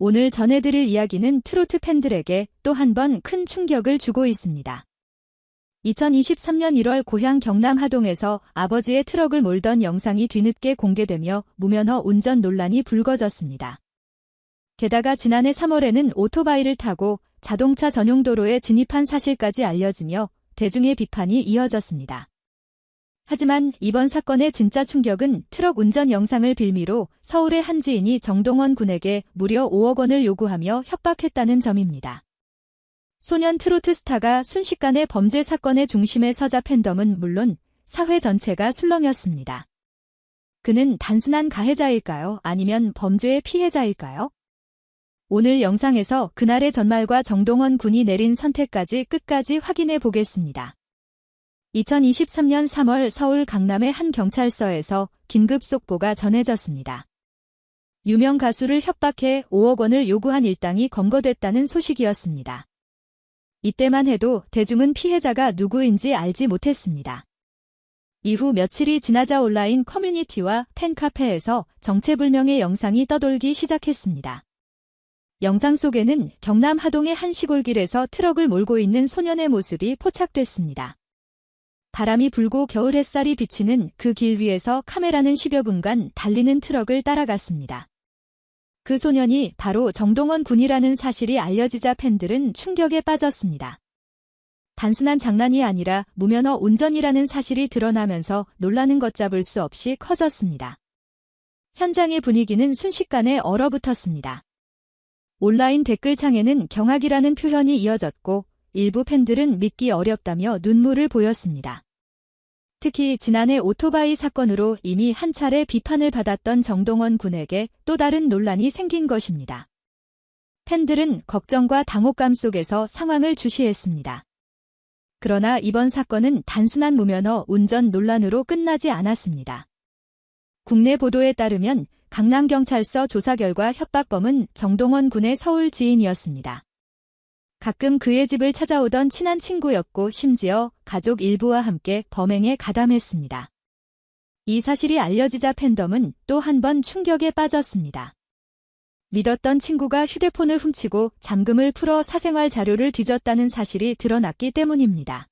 오늘 전해드릴 이야기는 트로트 팬들에게 또 한 번 큰 충격을 주고 있습니다. 2023년 1월 고향 경남 하동에서 아버지의 트럭을 몰던 영상이 뒤늦게 공개되며 무면허 운전 논란이 불거졌습니다. 게다가 지난해 3월에는 오토바이를 타고 자동차 전용 도로에 진입한 사실까지 알려지며 대중의 비판이 이어졌습니다. 하지만 이번 사건의 진짜 충격은 트럭 운전 영상을 빌미로 서울의 한 지인이 정동원 군에게 무려 5억 원을 요구하며 협박했다는 점입니다. 소년 트로트 스타가 순식간에 범죄 사건의 중심에 서자 팬덤은 물론 사회 전체가 술렁였습니다. 그는 단순한 가해자일까요? 아니면 범죄의 피해자일까요? 오늘 영상에서 그날의 전말과 정동원 군이 내린 선택까지 끝까지 확인해 보겠습니다. 2023년 3월 서울 강남의 한 경찰서에서 긴급 속보가 전해졌습니다. 유명 가수를 협박해 5억 원을 요구한 일당이 검거됐다는 소식이었습니다. 이때만 해도 대중은 피해자가 누구인지 알지 못했습니다. 이후 며칠이 지나자 온라인 커뮤니티와 팬카페에서 정체불명의 영상이 떠돌기 시작했습니다. 영상 속에는 경남 하동의 한 시골길에서 트럭을 몰고 있는 소년의 모습이 포착됐습니다. 바람이 불고 겨울 햇살이 비치는 그 길 위에서 카메라는 10여 분간 달리는 트럭을 따라갔습니다. 그 소년이 바로 정동원 군이라는 사실이 알려지자 팬들은 충격에 빠졌습니다. 단순한 장난이 아니라 무면허 운전이라는 사실이 드러나면서 놀라는 걷잡을 수 없이 커졌습니다. 현장의 분위기는 순식간에 얼어붙었습니다. 온라인 댓글창에는 경악이라는 표현이 이어졌고 일부 팬들은 믿기 어렵다며 눈물을 보였습니다. 특히 지난해 오토바이 사건으로 이미 한 차례 비판을 받았던 정동원 군에게 또 다른 논란이 생긴 것입니다. 팬들은 걱정과 당혹감 속에서 상황을 주시했습니다. 그러나 이번 사건은 단순한 무면허 운전 논란으로 끝나지 않았습니다. 국내 보도에 따르면 강남경찰서 조사 결과 협박범은 정동원 군의 서울 지인이었습니다. 가끔 그의 집을 찾아오던 친한 친구였고 심지어 가족 일부와 함께 범행에 가담했습니다. 이 사실이 알려지자 팬덤은 또 한 번 충격에 빠졌습니다. 믿었던 친구가 휴대폰을 훔치고 잠금을 풀어 사생활 자료를 뒤졌다는 사실이 드러났기 때문입니다.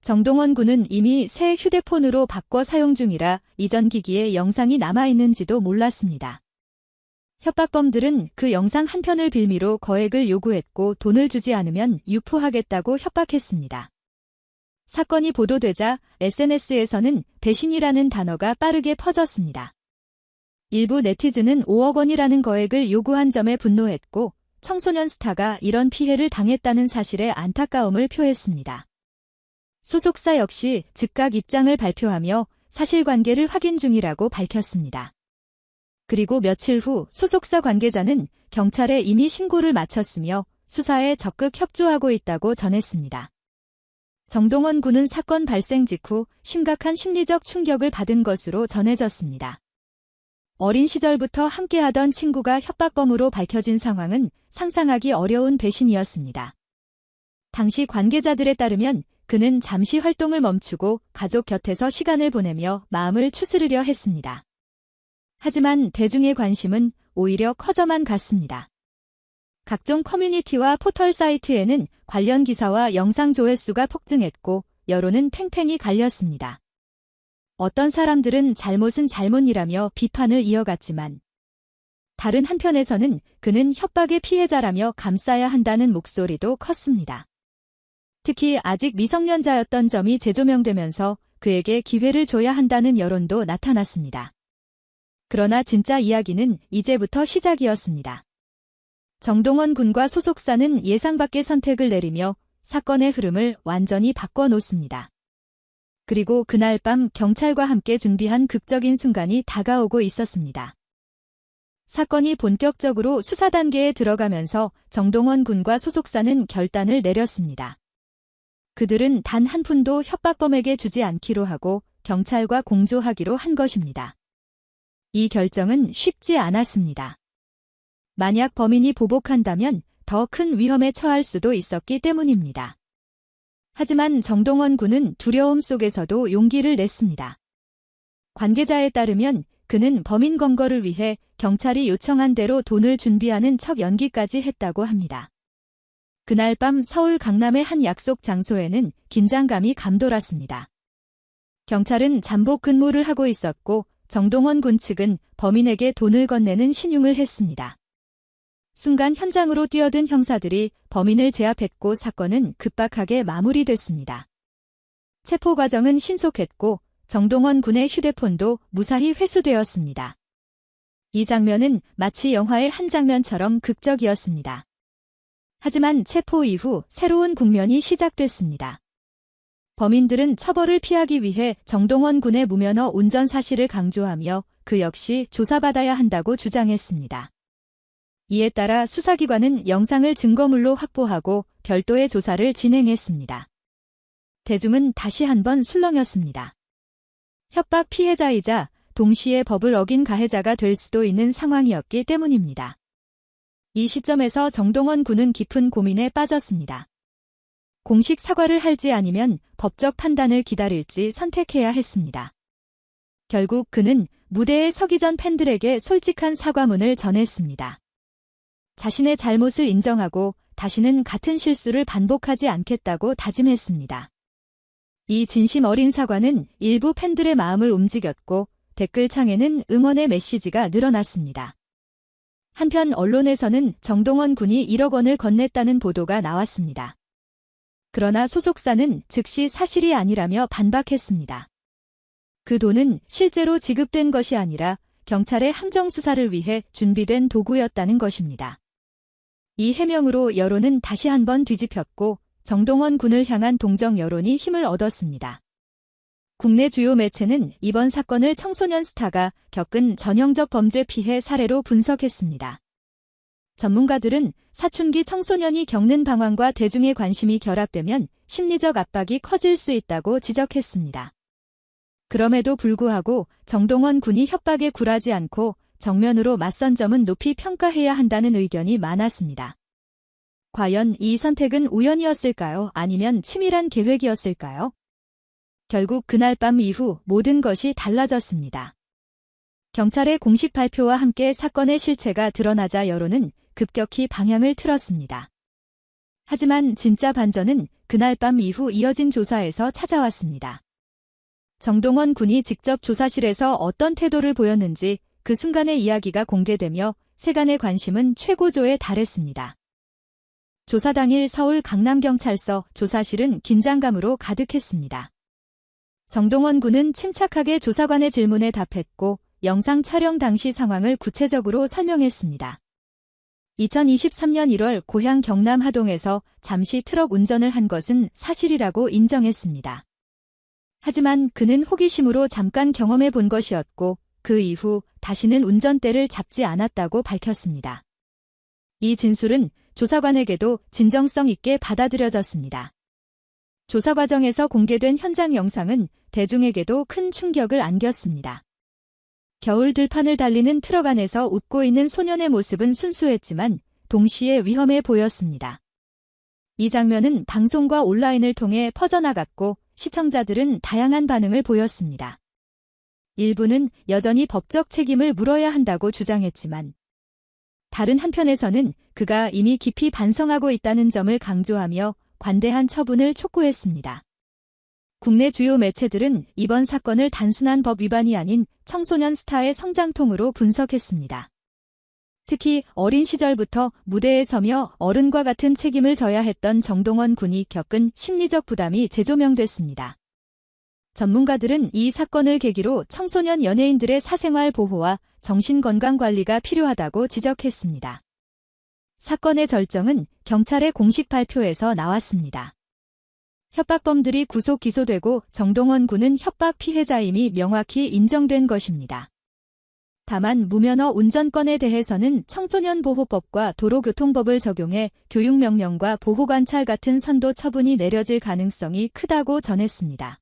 정동원 군은 이미 새 휴대폰으로 바꿔 사용 중이라 이전 기기에 영상이 남아있는지도 몰랐습니다. 협박범들은 그 영상 한 편을 빌미로 거액을 요구했고 돈을 주지 않으면 유포하겠다고 협박했습니다. 사건이 보도되자 SNS에서는 배신이라는 단어가 빠르게 퍼졌습니다. 일부 네티즌은 5억 원이라는 거액을 요구한 점에 분노했고 청소년 스타가 이런 피해를 당했다는 사실에 안타까움을 표했습니다. 소속사 역시 즉각 입장을 발표하며 사실관계를 확인 중이라고 밝혔습니다. 그리고 며칠 후 소속사 관계자는 경찰에 이미 신고를 마쳤으며 수사에 적극 협조하고 있다고 전했습니다. 정동원 군은 사건 발생 직후 심각한 심리적 충격을 받은 것으로 전해졌습니다. 어린 시절부터 함께하던 친구가 협박범으로 밝혀진 상황은 상상하기 어려운 배신이었습니다. 당시 관계자들에 따르면 그는 잠시 활동을 멈추고 가족 곁에서 시간을 보내며 마음을 추스르려 했습니다. 하지만 대중의 관심은 오히려 커져만 갔습니다. 각종 커뮤니티와 포털 사이트에는 관련 기사와 영상 조회수가 폭증했고 여론은 팽팽히 갈렸습니다. 어떤 사람들은 잘못은 잘못이라며 비판을 이어갔지만 다른 한편에서는 그는 협박의 피해자라며 감싸야 한다는 목소리도 컸습니다. 특히 아직 미성년자였던 점이 재조명되면서 그에게 기회를 줘야 한다는 여론도 나타났습니다. 그러나 진짜 이야기는 이제부터 시작이었습니다. 정동원 군과 소속사는 예상 밖의 선택을 내리며 사건의 흐름을 완전히 바꿔놓습니다. 그리고 그날 밤 경찰과 함께 준비한 극적인 순간이 다가오고 있었습니다. 사건이 본격적으로 수사 단계에 들어가면서 정동원 군과 소속사는 결단을 내렸습니다. 그들은 단 한 푼도 협박범에게 주지 않기로 하고 경찰과 공조하기로 한 것입니다. 이 결정은 쉽지 않았습니다. 만약 범인이 보복한다면 더 큰 위험에 처할 수도 있었기 때문입니다. 하지만 정동원 군은 두려움 속에서도 용기를 냈습니다. 관계자에 따르면 그는 범인 검거를 위해 경찰이 요청한 대로 돈을 준비하는 척 연기까지 했다고 합니다. 그날 밤 서울 강남의 한 약속 장소에는 긴장감이 감돌았습니다. 경찰은 잠복 근무를 하고 있었고 정동원 군 측은 범인에게 돈을 건네는 신용을 했습니다. 순간 현장으로 뛰어든 형사들이 범인을 제압했고 사건은 급박하게 마무리됐습니다. 체포 과정은 신속했고 정동원 군의 휴대폰도 무사히 회수되었습니다. 이 장면은 마치 영화의 한 장면처럼 극적이었습니다. 하지만 체포 이후 새로운 국면이 시작됐습니다. 범인들은 처벌을 피하기 위해 정동원 군의 무면허 운전 사실을 강조하며 그 역시 조사받아야 한다고 주장했습니다. 이에 따라 수사기관은 영상을 증거물로 확보하고 별도의 조사를 진행했습니다. 대중은 다시 한번 술렁였습니다. 협박 피해자이자 동시에 법을 어긴 가해자가 될 수도 있는 상황이었기 때문입니다. 이 시점에서 정동원 군은 깊은 고민에 빠졌습니다. 공식 사과를 할지 아니면 법적 판단을 기다릴지 선택해야 했습니다. 결국 그는 무대에 서기 전 팬들에게 솔직한 사과문을 전했습니다. 자신의 잘못을 인정하고 다시는 같은 실수를 반복하지 않겠다고 다짐했습니다. 이 진심 어린 사과는 일부 팬들의 마음을 움직였고 댓글창에는 응원의 메시지가 늘어났습니다. 한편 언론에서는 정동원 군이 1억 원을 건넸다는 보도가 나왔습니다. 그러나 소속사는 즉시 사실이 아니라며 반박했습니다. 그 돈은 실제로 지급된 것이 아니라 경찰의 함정 수사를 위해 준비된 도구였다는 것입니다. 이 해명으로 여론은 다시 한번 뒤집혔고 정동원 군을 향한 동정 여론이 힘을 얻었습니다. 국내 주요 매체는 이번 사건을 청소년 스타가 겪은 전형적 범죄 피해 사례로 분석했습니다. 전문가들은 사춘기 청소년이 겪는 방황과 대중의 관심이 결합되면 심리적 압박이 커질 수 있다고 지적했습니다. 그럼에도 불구하고 정동원 군이 협박에 굴하지 않고 정면으로 맞선 점은 높이 평가해야 한다는 의견이 많았습니다. 과연 이 선택은 우연이었을까요? 아니면 치밀한 계획이었을까요? 결국 그날 밤 이후 모든 것이 달라졌습니다. 경찰의 공식 발표와 함께 사건의 실체가 드러나자 여론은 급격히 방향을 틀었습니다. 하지만 진짜 반전은 그날 밤 이후 이어진 조사에서 찾아왔습니다. 정동원 군이 직접 조사실에서 어떤 태도를 보였는지 그 순간의 이야기가 공개되며 세간의 관심은 최고조에 달했습니다. 조사 당일 서울 강남경찰서 조사실은 긴장감으로 가득했습니다. 정동원 군은 침착하게 조사관의 질문에 답했고 영상 촬영 당시 상황을 구체적으로 설명했습니다. 2023년 1월 고향 경남 하동에서 잠시 트럭 운전을 한 것은 사실이라고 인정했습니다. 하지만 그는 호기심으로 잠깐 경험해 본 것이었고 그 이후 다시는 운전대를 잡지 않았다고 밝혔습니다. 이 진술은 조사관에게도 진정성 있게 받아들여졌습니다. 조사 과정에서 공개된 현장 영상은 대중에게도 큰 충격을 안겼습니다. 겨울 들판을 달리는 트럭 안에서 웃고 있는 소년의 모습은 순수했지만 동시에 위험해 보였습니다. 이 장면은 방송과 온라인을 통해 퍼져나갔고 시청자들은 다양한 반응을 보였습니다. 일부는 여전히 법적 책임을 물어야 한다고 주장했지만 다른 한편에서는 그가 이미 깊이 반성하고 있다는 점을 강조하며 관대한 처분을 촉구했습니다. 국내 주요 매체들은 이번 사건을 단순한 법 위반이 아닌 청소년 스타의 성장통으로 분석했습니다. 특히 어린 시절부터 무대에 서며 어른과 같은 책임을 져야 했던 정동원 군이 겪은 심리적 부담이 재조명됐습니다. 전문가들은 이 사건을 계기로 청소년 연예인들의 사생활 보호와 정신건강관리가 필요하다고 지적했습니다. 사건의 절정은 경찰의 공식 발표에서 나왔습니다. 협박범들이 구속 기소되고 정동원 군은 협박 피해자임이 명확히 인정된 것입니다. 다만 무면허 운전건에 대해서는 청소년보호법과 도로교통법을 적용해 교육명령과 보호관찰 같은 선도 처분이 내려질 가능성이 크다고 전했습니다.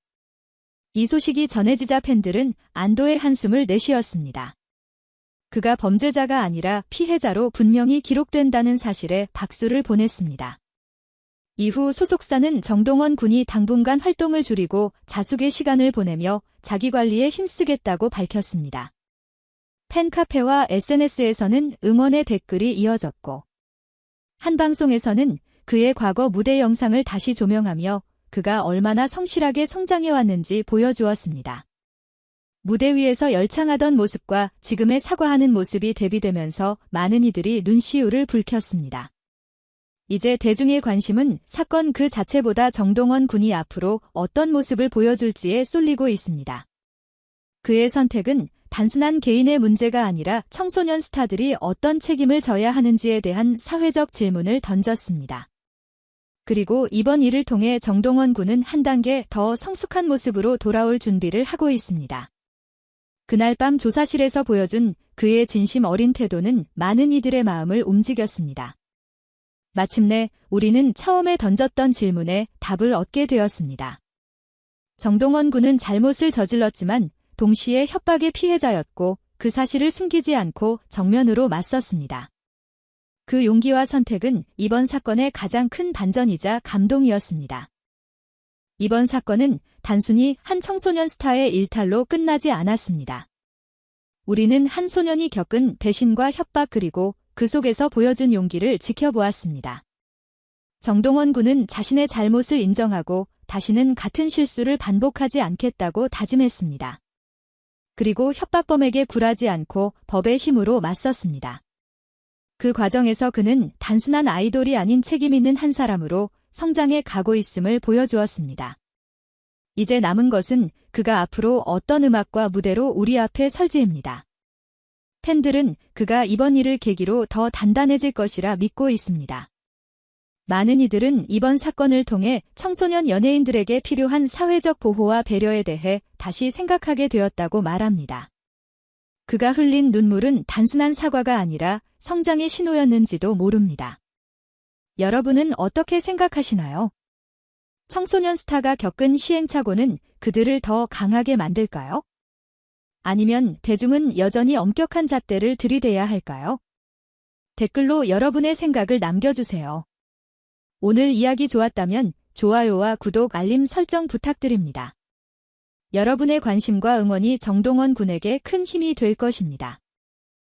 이 소식이 전해지자 팬들은 안도의 한숨을 내쉬었습니다. 그가 범죄자가 아니라 피해자로 분명히 기록된다는 사실에 박수를 보냈습니다. 이후 소속사는 정동원 군이 당분간 활동을 줄이고 자숙의 시간을 보내며 자기관리에 힘쓰겠다고 밝혔습니다. 팬카페와 SNS에서는 응원의 댓글이 이어졌고, 한 방송에서는 그의 과거 무대 영상을 다시 조명하며 그가 얼마나 성실하게 성장해왔는지 보여주었습니다. 무대 위에서 열창하던 모습과 지금의 사과하는 모습이 대비되면서 많은 이들이 눈시울을 붉혔습니다. 이제 대중의 관심은 사건 그 자체보다 정동원 군이 앞으로 어떤 모습을 보여줄지에 쏠리고 있습니다. 그의 선택은 단순한 개인의 문제가 아니라 청소년 스타들이 어떤 책임을 져야 하는지에 대한 사회적 질문을 던졌습니다. 그리고 이번 일을 통해 정동원 군은 한 단계 더 성숙한 모습으로 돌아올 준비를 하고 있습니다. 그날 밤 조사실에서 보여준 그의 진심 어린 태도는 많은 이들의 마음을 움직였습니다. 마침내 우리는 처음에 던졌던 질문에 답을 얻게 되었습니다. 정동원 군은 잘못을 저질렀지만 동시에 협박의 피해자였고 그 사실을 숨기지 않고 정면으로 맞섰습니다. 그 용기와 선택은 이번 사건의 가장 큰 반전이자 감동이었습니다. 이번 사건은 단순히 한 청소년 스타의 일탈로 끝나지 않았습니다. 우리는 한 소년이 겪은 배신과 협박 그리고 그 속에서 보여준 용기를 지켜보았습니다. 정동원 군은 자신의 잘못을 인정하고 다시는 같은 실수를 반복하지 않겠다고 다짐했습니다. 그리고 협박범에게 굴하지 않고 법의 힘으로 맞섰습니다. 그 과정에서 그는 단순한 아이돌이 아닌 책임 있는 한 사람으로 성장해 가고 있음을 보여주었습니다. 이제 남은 것은 그가 앞으로 어떤 음악과 무대로 우리 앞에 설지입니다. 팬들은 그가 이번 일을 계기로 더 단단해질 것이라 믿고 있습니다. 많은 이들은 이번 사건을 통해 청소년 연예인들에게 필요한 사회적 보호와 배려에 대해 다시 생각하게 되었다고 말합니다. 그가 흘린 눈물은 단순한 사과가 아니라 성장의 신호였는지도 모릅니다. 여러분은 어떻게 생각하시나요? 청소년 스타가 겪은 시행착오는 그들을 더 강하게 만들까요? 아니면 대중은 여전히 엄격한 잣대를 들이대야 할까요? 댓글로 여러분의 생각을 남겨주세요. 오늘 이야기 좋았다면 좋아요와 구독, 알림 설정 부탁드립니다. 여러분의 관심과 응원이 정동원 군에게 큰 힘이 될 것입니다.